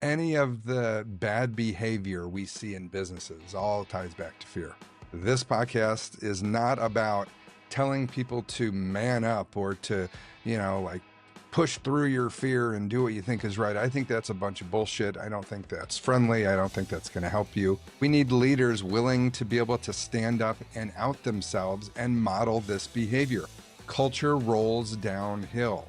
Any of the bad behavior we see in businesses all ties back to fear. This podcast is not about telling people to man up or to, push through your fear and do what you think is right. I think that's a bunch of bullshit. I don't think that's friendly. I don't think that's going to help you. We need leaders willing to be able to stand up and out themselves and model this behavior. Culture rolls downhill.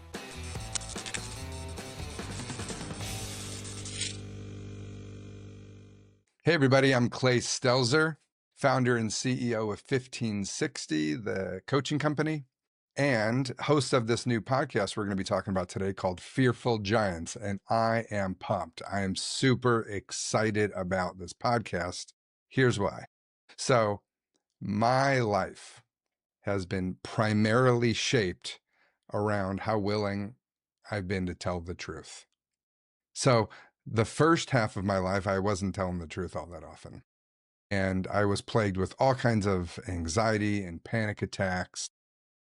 Hey, everybody, I'm Clay Stelzer, founder and CEO of 1560, the coaching company, and host of this new podcast we're going to be talking about today called Fearful Giants. And I am pumped. I am super excited about this podcast. Here's why. So, my life has been primarily shaped around how willing I've been to tell the truth. So, the first half of my life, I wasn't telling the truth all that often. And I was plagued with all kinds of anxiety and panic attacks.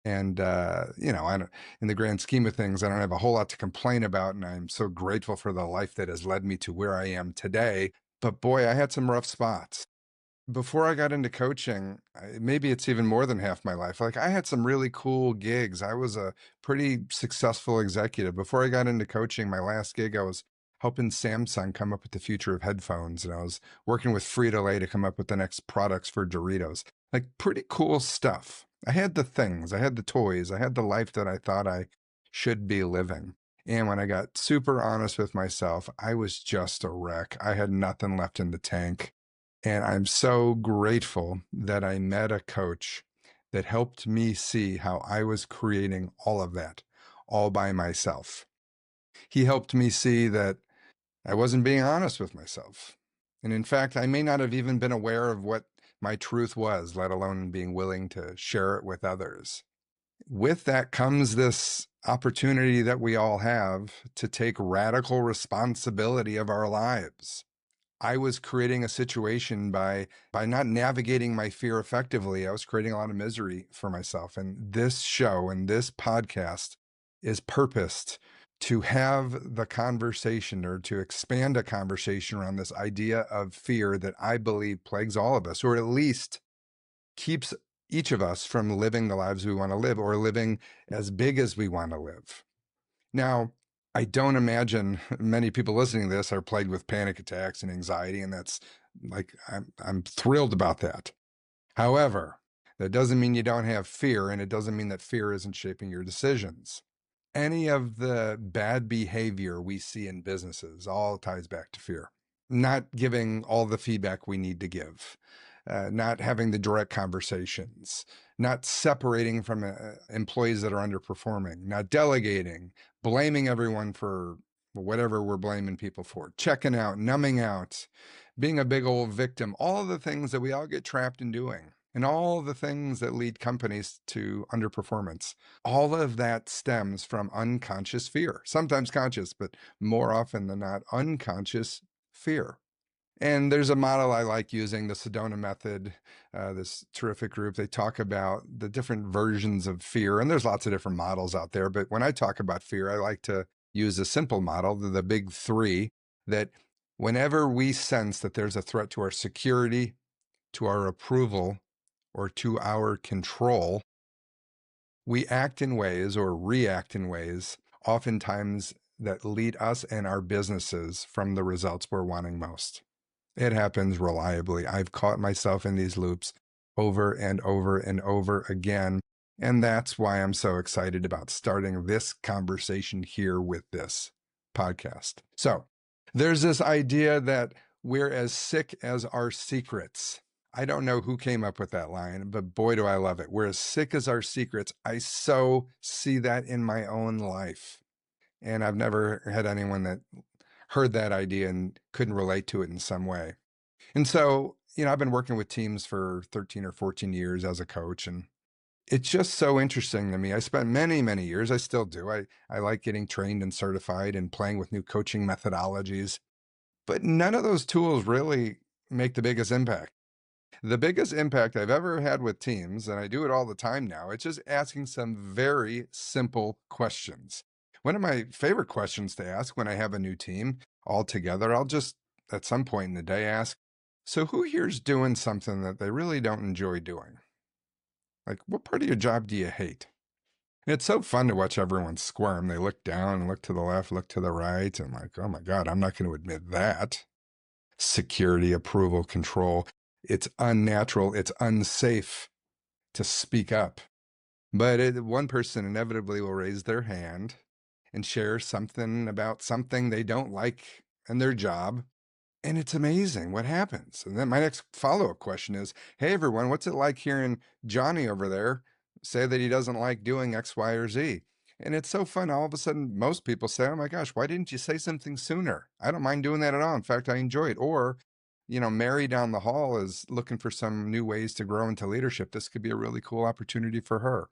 And, I don't, in the grand scheme of things, I don't have a whole lot to complain about. And I'm so grateful for the life that has led me to where I am today. But boy, I had some rough spots. Before I got into coaching, maybe it's even more than half my life. Like, I had some really cool gigs. I was a pretty successful executive. Before I got into coaching, my last gig, I was helping Samsung come up with the future of headphones. And I was working with Frito-Lay to come up with the next products for Doritos. Like, pretty cool stuff. I had the things, I had the toys, I had the life that I thought I should be living. And when I got super honest with myself, I was just a wreck. I had nothing left in the tank. And I'm so grateful that I met a coach that helped me see how I was creating all of that all by myself. He helped me see that I wasn't being honest with myself. And in fact, I may not have even been aware of what my truth was, let alone being willing to share it with others. With that comes this opportunity that we all have to take radical responsibility of our lives. I was creating a situation by not navigating my fear effectively. I was creating a lot of misery for myself. And this show and this podcast is purposed to have the conversation or to expand a conversation around this idea of fear that I believe plagues all of us, or at least keeps each of us from living the lives we want to live or living as big as we want to live. Now, I don't imagine many people listening to this are plagued with panic attacks and anxiety, and that's like, I'm thrilled about that. However, that doesn't mean you don't have fear, and it doesn't mean that fear isn't shaping your decisions. Any of the bad behavior we see in businesses all ties back to fear. Not giving all the feedback we need to give, not having the direct conversations, not separating from employees that are underperforming, not delegating, blaming everyone for whatever we're blaming people for, checking out, numbing out, being a big old victim, all of the things that we all get trapped in doing. And all the things that lead companies to underperformance, all of that stems from unconscious fear, sometimes conscious, but more often than not, unconscious fear. And there's a model I like using, the Sedona method, this terrific group. They talk about the different versions of fear, and there's lots of different models out there. But when I talk about fear, I like to use a simple model, the big three, that whenever we sense that there's a threat to our security, to our approval, or to our control, we act in ways or react in ways oftentimes that lead us and our businesses from the results we're wanting most. It happens reliably. I've caught myself in these loops over and over and over again. And that's why I'm so excited about starting this conversation here with this podcast. So there's this idea that we're as sick as our secrets. I don't know who came up with that line, but boy, do I love it. We're as sick as our secrets. I so see that in my own life. And I've never had anyone that heard that idea and couldn't relate to it in some way. And so, I've been working with teams for 13 or 14 years as a coach, and it's just so interesting to me. I spent many, many years, I still do. I like getting trained and certified and playing with new coaching methodologies, but none of those tools really make the biggest impact. The biggest impact I've ever had with teams, and I do it all the time now, it's just asking some very simple questions. One of my favorite questions to ask when I have a new team, all together, I'll just at some point in the day ask, so who here's doing something that they really don't enjoy doing? Like, what part of your job do you hate? And it's so fun to watch everyone squirm. They look down, look to the left, look to the right, and like, oh my God, I'm not going to admit that. Security, approval, control. It's unnatural. It's unsafe to speak up. But one person inevitably will raise their hand and share something about something they don't like in their job. And it's amazing what happens. And then my next follow-up question is, hey, everyone, what's it like hearing Johnny over there say that he doesn't like doing X, Y, or Z? And it's so fun. All of a sudden, most people say, oh my gosh, why didn't you say something sooner? I don't mind doing that at all. In fact, I enjoy it. Or, Mary down the hall is looking for some new ways to grow into leadership. This could be a really cool opportunity for her.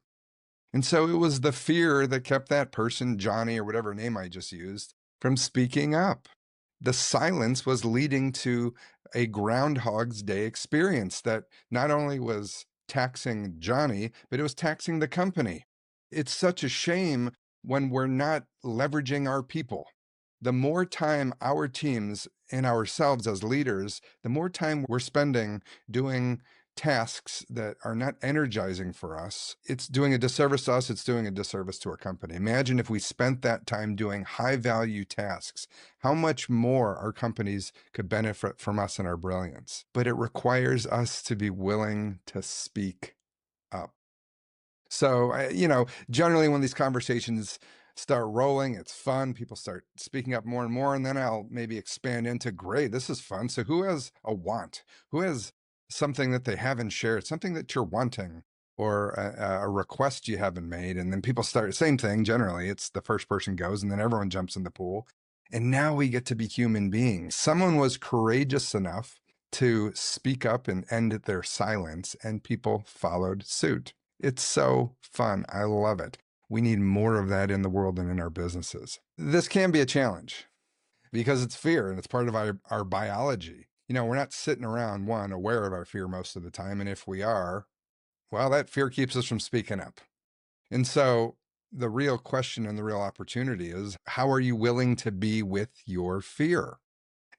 And so it was the fear that kept that person, Johnny or whatever name I just used, from speaking up. The silence was leading to a Groundhog's Day experience that not only was taxing Johnny, but it was taxing the company. It's such a shame when we're not leveraging our people. The more time our teams and ourselves as leaders, the more time we're spending doing tasks that are not energizing for us, it's doing a disservice to us, it's doing a disservice to our company. Imagine if we spent that time doing high value tasks, how much more our companies could benefit from us and our brilliance. But it requires us to be willing to speak up. So, generally when these conversations start rolling, it's fun. People start speaking up more and more. And then I'll maybe expand into, great, this is fun. So who has a want? Who has something that they haven't shared, something that you're wanting, or a request you haven't made? And then people start, same thing, generally, it's the first person goes and then everyone jumps in the pool. And now we get to be human beings. Someone was courageous enough to speak up and end their silence, and people followed suit. It's so fun. I love it. We need more of that in the world and in our businesses. This can be a challenge because it's fear and it's part of our biology. We're not sitting around, one, aware of our fear most of the time. And if we are, well, that fear keeps us from speaking up. And so the real question and the real opportunity is, how are you willing to be with your fear?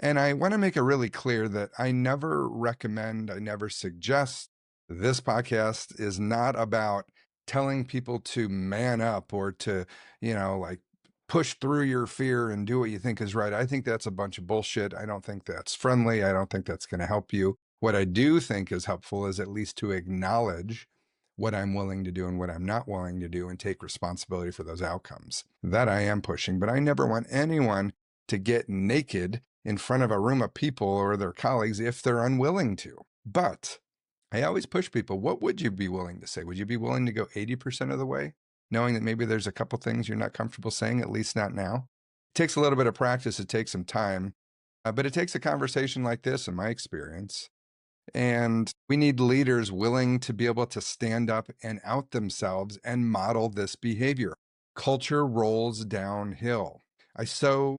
And I want to make it really clear that I never recommend, I never suggest, this podcast is not about telling people to man up or to, like push through your fear and do what you think is right. I think that's a bunch of bullshit. I don't think that's friendly. I don't think that's going to help you. What I do think is helpful is at least to acknowledge what I'm willing to do and what I'm not willing to do and take responsibility for those outcomes. That I am pushing, but I never want anyone to get naked in front of a room of people or their colleagues if they're unwilling to. But I always push people, what would you be willing to say? Would you be willing to go 80% of the way, knowing that maybe there's a couple things you're not comfortable saying, at least not now? It takes a little bit of practice. It takes some time, but it takes a conversation like this, in my experience. And we need leaders willing to be able to stand up and out themselves and model this behavior. Culture rolls downhill. I so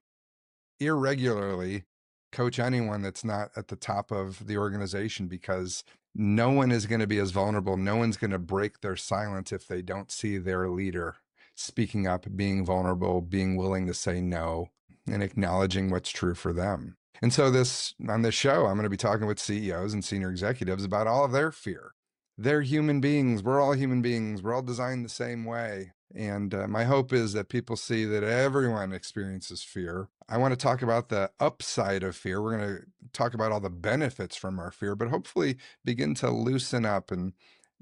irregularly coach anyone that's not at the top of the organization because no one is going to be as vulnerable. No one's going to break their silence if they don't see their leader speaking up, being vulnerable, being willing to say no, and acknowledging what's true for them. And so on this show, I'm going to be talking with CEOs and senior executives about all of their fear. They're human beings. We're all human beings. We're all designed the same way. And my hope is that people see that everyone experiences fear. I want to talk about the upside of fear. We're going to talk about all the benefits from our fear, but hopefully begin to loosen up. And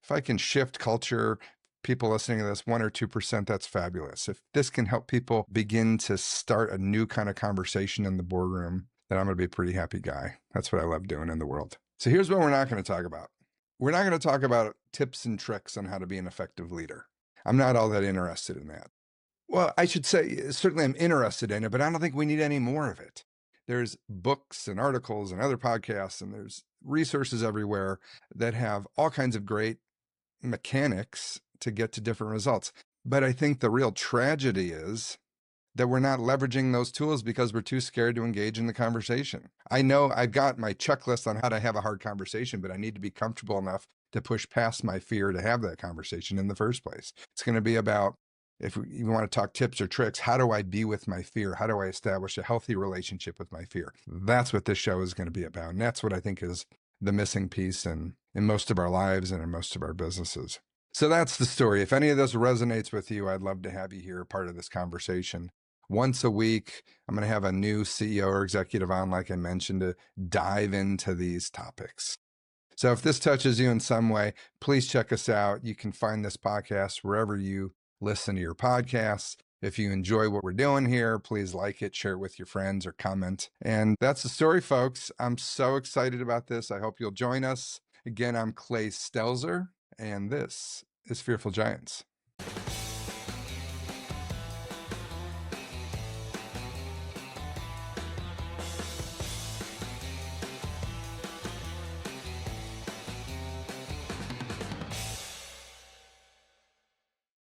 if I can shift culture, people listening to this 1 or 2%, that's fabulous. If this can help people begin to start a new kind of conversation in the boardroom, then I'm going to be a pretty happy guy. That's what I love doing in the world. So here's what we're not going to talk about. We're not going to talk about tips and tricks on how to be an effective leader. I'm not all that interested in that. Well, I should say, certainly I'm interested in it, but I don't think we need any more of it. There's books and articles and other podcasts, and there's resources everywhere that have all kinds of great mechanics to get to different results. But I think the real tragedy is that we're not leveraging those tools because we're too scared to engage in the conversation. I know I've got my checklist on how to have a hard conversation, but I need to be comfortable enough to push past my fear to have that conversation in the first place. It's going to be about if you want to talk tips or tricks, how do I be with my fear? How do I establish a healthy relationship with my fear? That's what this show is going to be about. And that's what I think is the missing piece in most of our lives and in most of our businesses. So that's the story. If any of this resonates with you, I'd love to have you here, part of this conversation. Once a week, I'm going to have a new CEO or executive on, like I mentioned, to dive into these topics. So if this touches you in some way, please check us out. You can find this podcast wherever you listen to your podcasts. If you enjoy what we're doing here, please like it, share it with your friends, or comment. And that's the story, folks. I'm so excited about this. I hope you'll join us. Again, I'm Clay Stelzer, and this is Fearful Giants.